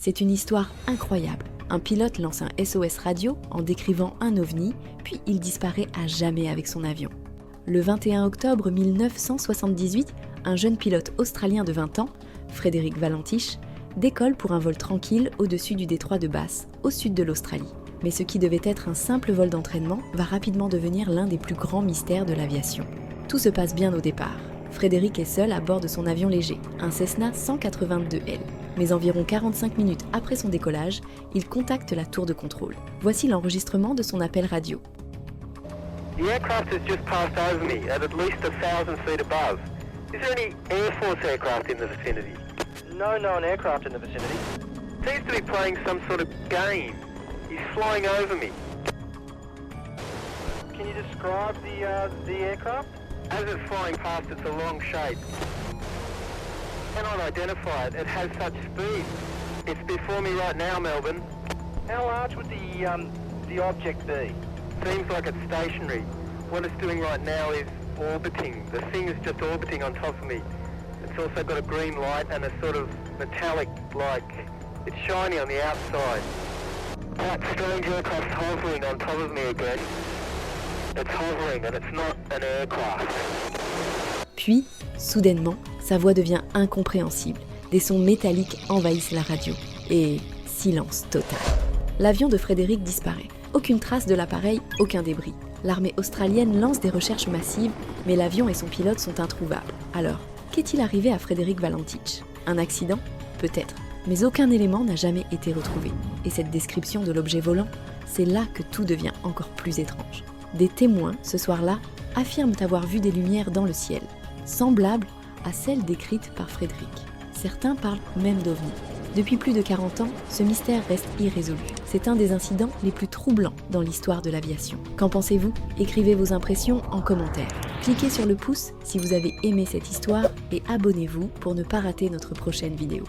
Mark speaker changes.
Speaker 1: C'est une histoire incroyable. Un pilote lance un SOS radio en décrivant un ovni, puis il disparaît à jamais avec son avion. Le 21 octobre 1978, un jeune pilote australien de 20 ans, Frédéric Valentich, décolle pour un vol tranquille au-dessus du détroit de Bass, au sud de l'Australie. Mais ce qui devait être un simple vol d'entraînement va rapidement devenir l'un des plus grands mystères de l'aviation. Tout se passe bien au départ. Frédéric est seul à bord de son avion léger, un Cessna 182L. Mais environ 45 minutes après son décollage, il contacte la tour de contrôle. Voici l'enregistrement de son appel radio.
Speaker 2: The aircraft has just passed over me at least 1,000 feet above. Is there any Air Force aircraft in the vicinity?
Speaker 3: No known aircraft in the vicinity.
Speaker 2: Seems to be playing some sort of game. He's flying over me.
Speaker 3: Can you describe the aircraft?
Speaker 2: As it's flying past, it's a long shape. Cannot identify it. It has such speed. It's before me right now, Melbourne.
Speaker 3: How large would the object be?
Speaker 2: Seems like it's stationary. What it's doing right now is orbiting. The thing is just orbiting on top of me. It's also got a green light and a sort of metallic, like, it's shiny on the outside. That strange aircraft's hovering on top of me again. It's hovering and it's not an aircraft.
Speaker 1: Puis, soudainement, sa voix devient incompréhensible. Des sons métalliques envahissent la radio. Et silence total. L'avion de Frédéric disparaît. Aucune trace de l'appareil, aucun débris. L'armée australienne lance des recherches massives, mais l'avion et son pilote sont introuvables. Alors, qu'est-il arrivé à Frédéric Valentich? Un accident? Peut-être. Mais aucun élément n'a jamais été retrouvé. Et cette description de l'objet volant, c'est là que tout devient encore plus étrange. Des témoins, ce soir-là, affirment avoir vu des lumières dans le ciel, semblables à celles décrites par Frédéric. Certains parlent même d'ovnis. Depuis plus de 40 ans, ce mystère reste irrésolu. C'est un des incidents les plus troublants dans l'histoire de l'aviation. Qu'en pensez-vous? Écrivez vos impressions en commentaire. Cliquez sur le pouce si vous avez aimé cette histoire et abonnez-vous pour ne pas rater notre prochaine vidéo.